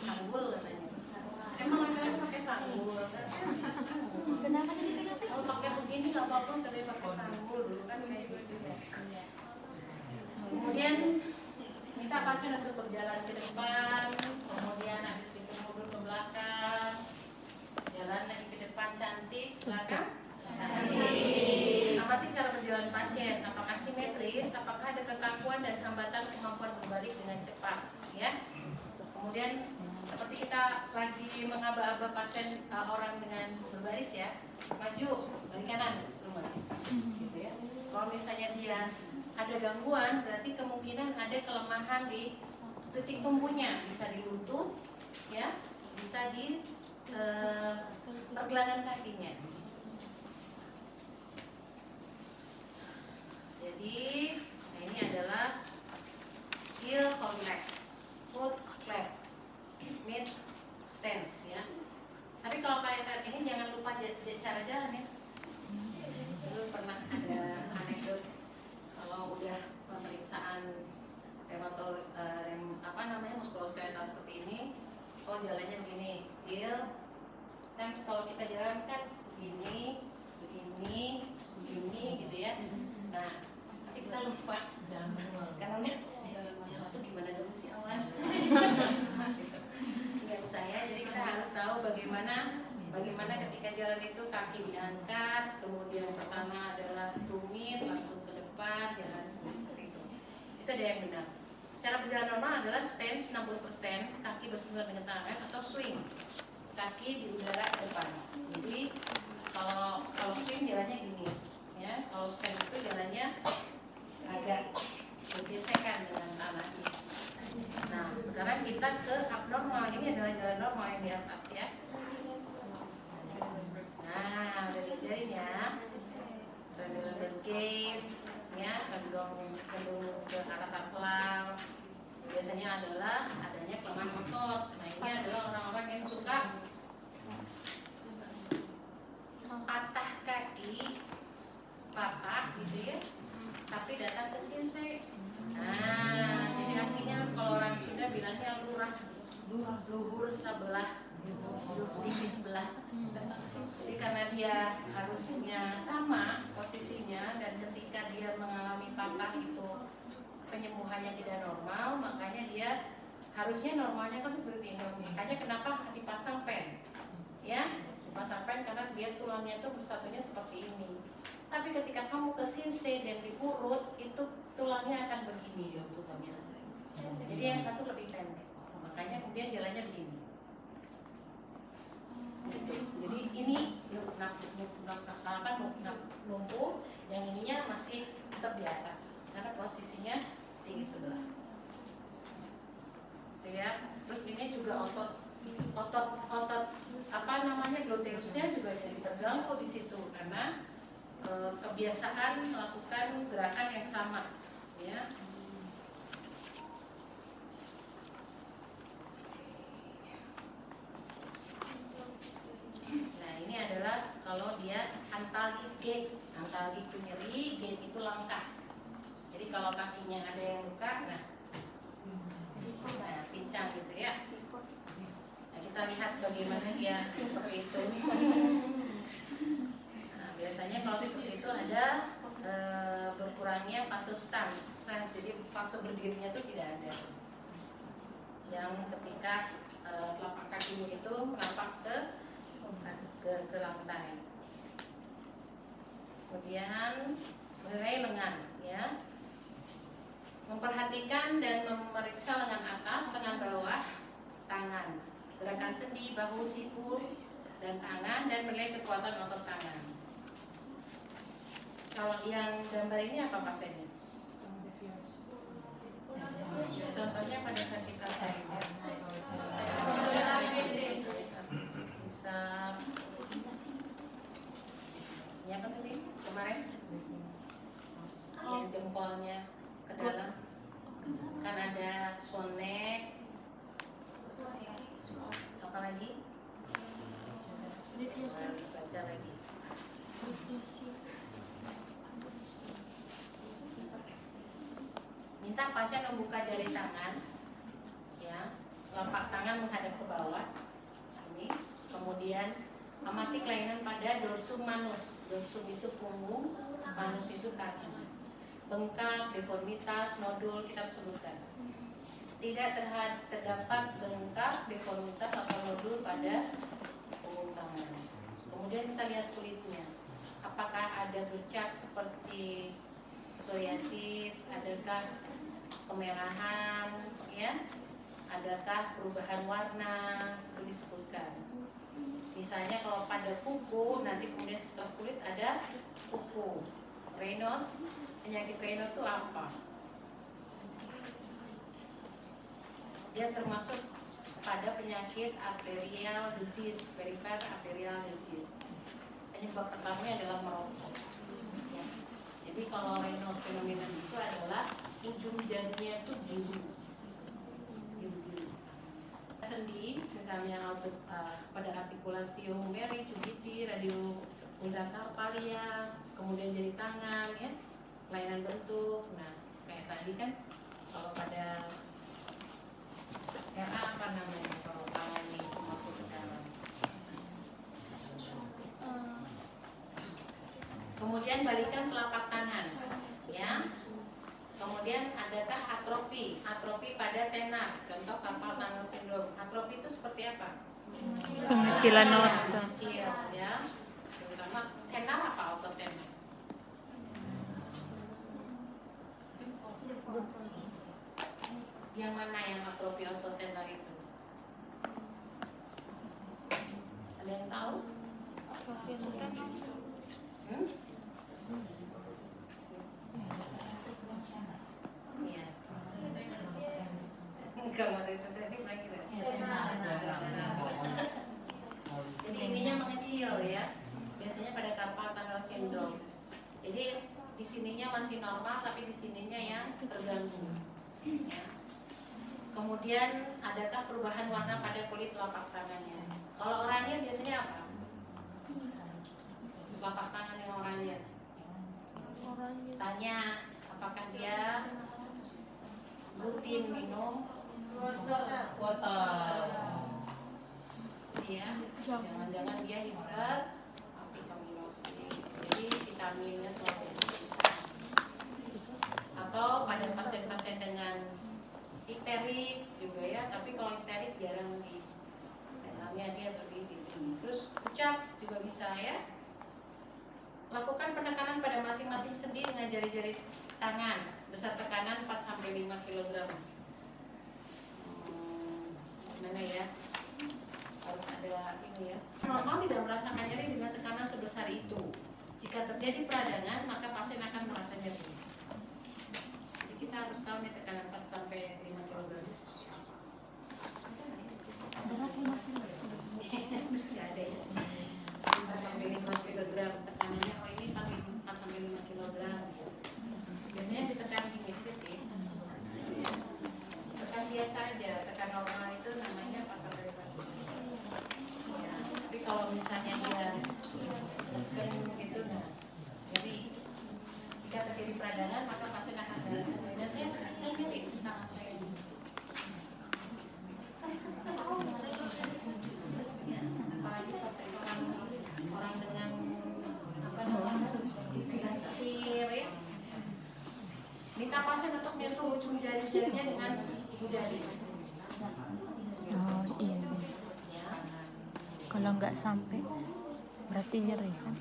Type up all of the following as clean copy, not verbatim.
sanggul katanya. Emang laki-laki pakai sanggul kan? Kenapa jadi kayak Kalau pakai begini nggak bagus, katanya pakai sanggul dulu kan kayak gitu ya. Kemudian minta pasien untuk berjalan ke depan, kemudian habis itu mundur ke belakang, jalan lagi ke depan, cantik, belakang cantik. Amati cara berjalan pasien, apakah simetris, apakah ada kekakuan dan hambatan kemampuan berbalik dengan cepat, ya. Kemudian seperti kita lagi mengaba-aba pasien orang dengan berbaris ya, maju, balik kanan, semua, gitu ya. Kalau misalnya dia ada gangguan, berarti kemungkinan ada kelemahan di titik tumpunya, bisa di lutut, ya, bisa di pergelangan kakinya. Jadi, nah ini adalah heel collapse, foot collapse, mid stance, ya. Tapi kalau kayak ini jangan lupa cara jalan ya. Dulu pernah ada anekdot kalau udah pemeriksaan muskuloskeletal seperti ini, oh jalannya begini, heel, kan kalau kita jalan kan begini, gitu ya. Nah, nanti kita lupa karena jalan tuh gimana dulu sih awal. Nggak usah ya, jadi kita harus tahu bagaimana ketika jalan itu kaki diangkat, kemudian pertama adalah tumit, langsung ke depan, jalan seperti itu. Itu ada yang benar. Cara berjalan normal adalah stance 60%, kaki bersentuhan dengan tangan, atau swing, kaki di udara ke depan. Jadi kalau swing jalannya gini, ya. Kalau stance itu jalannya agak bergesekan dengan tanah. Nah, sekarang kita ke abnormal. Ini adalah jalan normal yang di atas ya. Nah, udah diajarin ya. Dalam bergame, ya, cenderung ke arah kapal. Biasanya adalah adanya kelemahan otot. Nah, ini adalah orang-orang yang suka patah kaki, gitu ya. Tapi datang ke sinse. Nah, jadi artinya kalau orang Sunda bilangnya luhur sebelah, tipis sebelah. Jadi karena dia harusnya sama posisinya, dan ketika dia mengalami patah itu penyembuhannya tidak normal, makanya dia harusnya normalnya kan seperti ini. Makanya kenapa dipasang pen, ya, dipasang pen karena dia tulangnya itu bersatunya seperti ini. Tapi ketika kamu ke sinse dan diurut, itu tulangnya akan begini ya tulangnya. Jadi yang satu lebih pendek, makanya kemudian jalannya begini. Gitu. Jadi ini lumpuh, yang ininya masih tetap di atas karena posisinya tinggi sebelah. Itu ya. Terus ini juga otot gluteusnya juga jadi terganggu di situ karena kebiasaan melakukan gerakan yang sama, ya. Nah, ini adalah kalau dia antalgi gait itu nyeri, gait itu langkah. Jadi kalau kakinya ada yang luka, nah pincang gitu ya. Nah, kita lihat bagaimana dia seperti itu. Biasanya kalau seperti itu ada berkurangnya fase stance, jadi fase berdirinya itu tidak ada. Yang ketika telapak kakinya itu merapat ke lantai. Kemudian mengenai lengan, ya, memperhatikan dan memeriksa lengan atas, lengan bawah, tangan, gerakan sendi, bahu, siku, dan tangan, dan menilai kekuatan otot tangan. Kalau yang gambar ini apa pasiennya? Contohnya pada saat kita bisa ya kan tadi kemarin yang jempolnya ke dalam kan ada swan neck, apa lagi? Baca lagi. Minta pasien membuka jari tangan, ya, telapak tangan menghadap ke bawah. Ini. Kemudian amati kelainan pada dorsum manus. Dorsum itu punggung, manus itu kaki. Bengkak, deformitas, nodul kita sebutkan. Tidak terdapat bengkak, deformitas atau nodul pada punggung tangan. Kemudian kita lihat kulitnya. Apakah ada bercak seperti psoriasis, adakah kemerahan, ya? Adakah perubahan warna? Itu disebutkan. Misalnya kalau pada kuku, nanti kemudian setelah kulit ada kuku. Raynaud, penyakit Raynaud itu apa? Dia termasuk pada penyakit arterial disease, peripheral arterial disease. Penyebab pertamanya adalah merokok. Ya. Jadi kalau Raynaud phenomenon itu adalah ujung jarinya itu biru. Sendi, misalnya pada artikulasi Humeri, Cubiti, radio carpalia, kemudian jari tangan, ya, kelainan bentuk. Nah, kayak tadi kan, kalau pada RA apa namanya, kalau tangan ini masuk ke dalam. Kemudian balikan telapak tangan, ya. Kemudian adakah atrofi? Atrofi pada tenar, contoh carpal tunnel syndrome. Atrofi itu seperti apa? Pengecilan otot. Kecil, ya. Terutama tenar apa otot tenar? Yang mana yang atrofi otot tenar itu? Ada yang tahu? Iya. Kalau ada itu tadi lagi deh. Jadi ininya mengecil, ya. Biasanya pada carpal tunnel syndrome. Jadi di sininya masih normal, tapi di sininya yang terganggu. Ya. Kemudian adakah perubahan warna pada kulit telapak tangannya? Kalau oranye biasanya apa? Telapak tangan yang oranye. Tanya apakah dia rutin minum water. Ya, jangan-jangan dia hiperaminosis. Jadi vitaminnya terlalu tinggi. Atau pada pasien-pasien dengan ikterik juga, ya, tapi kalau ikterik jarang di dalamnya, dia lebih di sini. Terus ucap juga bisa, ya. Lakukan penekanan pada masing-masing sendi dengan jari-jari tangan. Besar tekanan 4-5 kg. Gimana ya? Harus ada ini, ya. Normal tidak merasakan nyeri dengan tekanan sebesar itu. Jika terjadi peradangan, maka pasien akan merasa nyeri. Jadi kita harus tahu nih tekanan 4-5 kg. Nggak ada, ya. 4-5 kg tekanannya, oh ini 4-5 kg. Biasanya ditekan gini aja sih. Tekan biasa aja, tekan normal itu namanya 4-5 kg. Ya, tapi kalau misalnya dia tekan gitu, nah, jadi jika terjadi peradangan maka pasien akan merasa nyeri. Dan saya nyeri tangan saya. Ya, apalagi pasien orang dengan apa namanya dengan setir, ya. Minta pasien untuk menyentuh ujung jari-jarinya dengan ibu jari. Oh iya. Ya. Kalau nggak sampai berarti nyeri kan?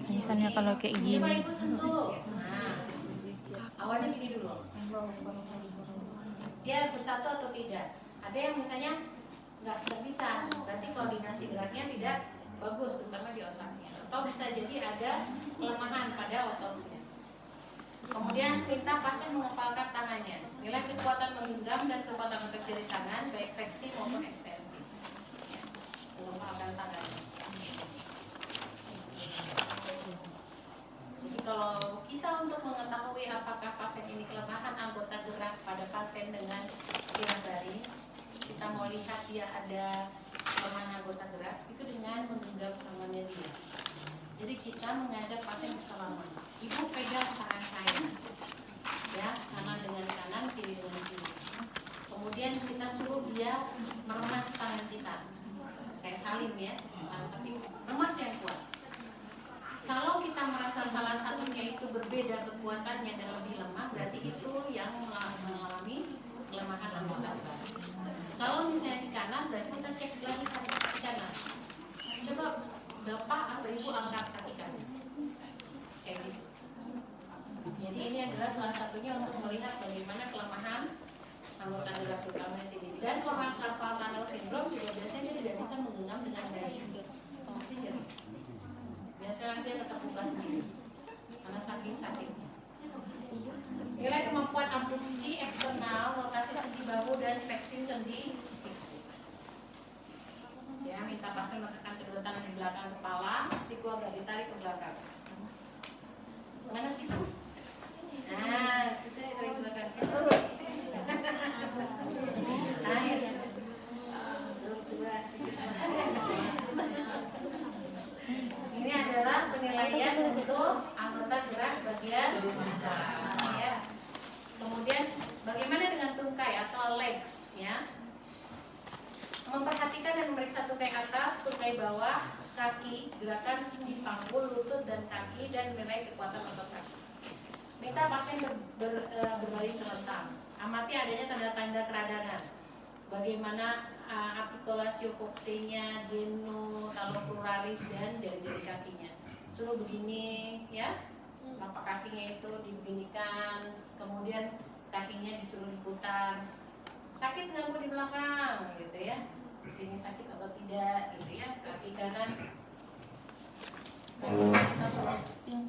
Misalnya kalau kayak Ini Pak gini. Ibu sentuh. Nah, awalnya gini dulu. Dia bersatu atau tidak? Ada yang misalnya nggak bisa, berarti koordinasi geraknya tidak bagus, terutama di otaknya. Atau bisa jadi ada kelemahan pada ototnya. Kemudian minta pasien mengepalkan tangannya. Nilai kekuatan menggenggam dan kekuatan otot jari tangan, baik fleksi maupun ekstensi. Ya, mengepalkan tangannya. Jadi kalau kita untuk mengetahui apakah pasien ini kelemahan anggota gerak pada pasien dengan irah baring, kita mau lihat dia ada kelemahan anggota gerak itu dengan menggenggam tangannya dia. Jadi kita mengajak pasien bersalaman. Ibu pegang tangan saya, ya, kanan dengan kanan, kiri dengan kiri. Kemudian kita suruh dia meremas tangan kita, kayak salim ya, salim, tapi remas yang kuat. Kalau kita merasa salah satunya itu berbeda kekuatannya dan lebih lemah, berarti itu yang mengalami kelemahan anggota gerak. Kalau misalnya di kanan, berarti kita cek lagi kaki kanan. Coba bapak atau ibu angkat kaki kanan, kayak gitu. Jadi ini adalah salah satunya untuk melihat bagaimana kelemahan anggota gerak utamanya sini. Dan orang carpal tunnel syndrome juga biasanya dia tidak bisa menggenggam dengan baik, pasti nyeri. Biasanya nanti dia terbuka sendiri karena saking sakitnya. Nilai kemampuan abduksi eksternal, rotasi sendi bahu dan fleksi sendi siku. Ya, minta pasien menekan kedua tangan di belakang kepala, siku agak ditarik ke belakang. Mana siku? Nah, sudah ditarik ke belakang. Ayo. Ini adalah penilaian untuk anggota gerak bagian atas. Ya. Kemudian bagaimana dengan tungkai atau legs? Ya. Memperhatikan dan memeriksa tungkai atas, tungkai bawah, kaki, gerakan sendi panggul, lutut dan kaki, dan menilai kekuatan otot kaki. Minta pasien berbaring terlentang. Amati adanya tanda-tanda keradangan. Bagaimana artikulasi koksinya, genitalopluralis dan jari-jari kakinya. Suruh begini, ya. Telapak kakinya itu dibeginikan, kemudian kakinya disuruh diputar. Sakit nggak Bu di belakang, gitu ya. Di sini sakit atau tidak, gitu ya. Kaki kanan. Kita suruh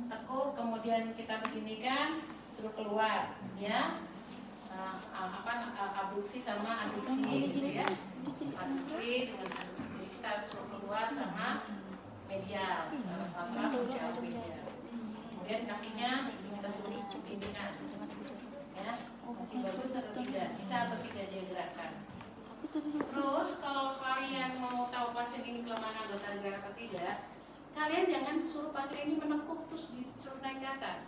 tekuk, kemudian kita beginikan, suruh keluar, ya. Abduksi sama aduksi, gitu ya. Aduksi dengan aduksi kita suruh keluar sama medial, atau jauh medial. Kemudian kakinya kita suruh beginikan, ya. Masih bagus atau tidak, bisa atau tidak dia gerakkan. Terus kalau kalian mau tahu pasien ini kelemahan anggota gerak atau tidak, kalian jangan suruh pasien ini menekuk terus disuruh naik ke atas.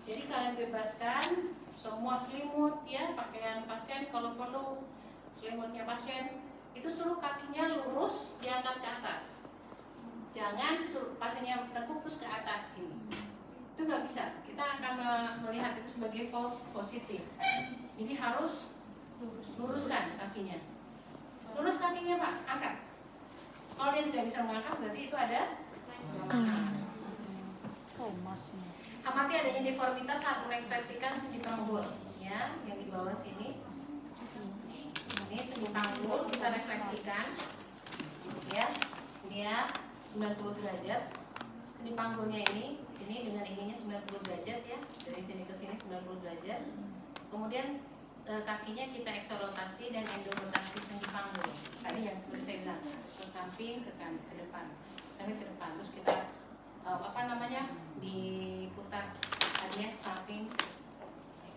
Jadi kalian bebaskan semua selimut, ya, pakaian pasien, kalau perlu selimutnya pasien itu suruh kakinya lurus diangkat ke atas. Jangan suruh pasiennya menekuk terus ke atas gini. Itu nggak bisa. Kita akan melihat itu sebagai false positif. Jadi harus luruskan kakinya. Lurus kakinya Pak, angkat. Kalau dia tidak bisa mengangkat berarti itu ada kelemahan. Amati adanya deformitas saat merefleksikan sendi panggul, ya, yang di bawah sini. Ini sendi panggul kita refleksikan, ya, dia 90 derajat. Sendi panggulnya ini dengan ininya 90 derajat, ya, dari sini ke sini 90 derajat. Kemudian kakinya kita eksorotasi dan endorotasi sendi panggul. Tadi yang seperti saya bilang, ke samping, ke kanan, ke depan, ke depan. Terus kita diputar tadi ya, samping,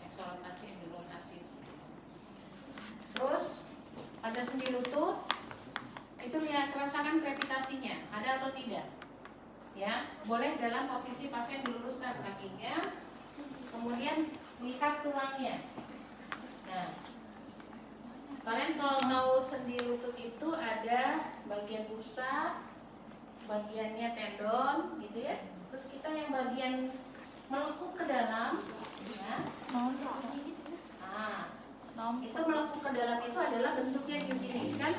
eksorotasi, endorotasi. Terus pada sendi lutut itu lihat, rasakan gravitasinya ada atau tidak, ya. Boleh dalam posisi pasien diluruskan kakinya, kemudian lihat tulangnya. Nah, kalian kalau tahu sendi lutut itu ada bagian bursa, bagiannya tendon, gitu ya. Terus kita yang bagian melekuk ke dalam, ya. Itu melekuk ke dalam itu adalah bentuknya gini kan.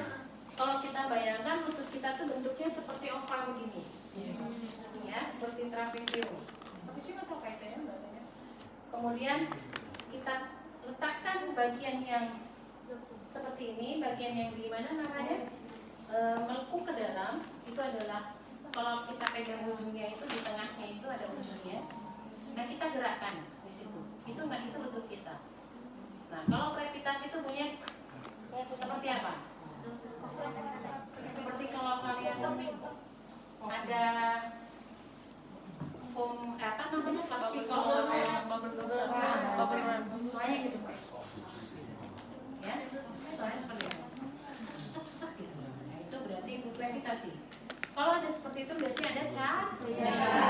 Kalau kita bayangkan lutut kita tuh bentuknya seperti oval begini, ya, seperti trapesium. Trapesium atau apa itu ya bahasanya? Kemudian kita letakkan bagian yang seperti ini, bagian yang di mana namanya melekuk ke dalam, itu adalah kalau kita pegang ujungnya itu, di tengahnya itu ada ujungnya. Nah, kita gerakkan di situ. Itu lutut kita. Nah, kalau gravitasi itu punya seperti apa? Seperti kalau kalian tuh ada foam, plastik, kalau soalnya gitu, ya, soalnya seperti apa? Gitu. Nah, itu berarti gravitasi. Kalau ada seperti itu biasanya ada cahaya.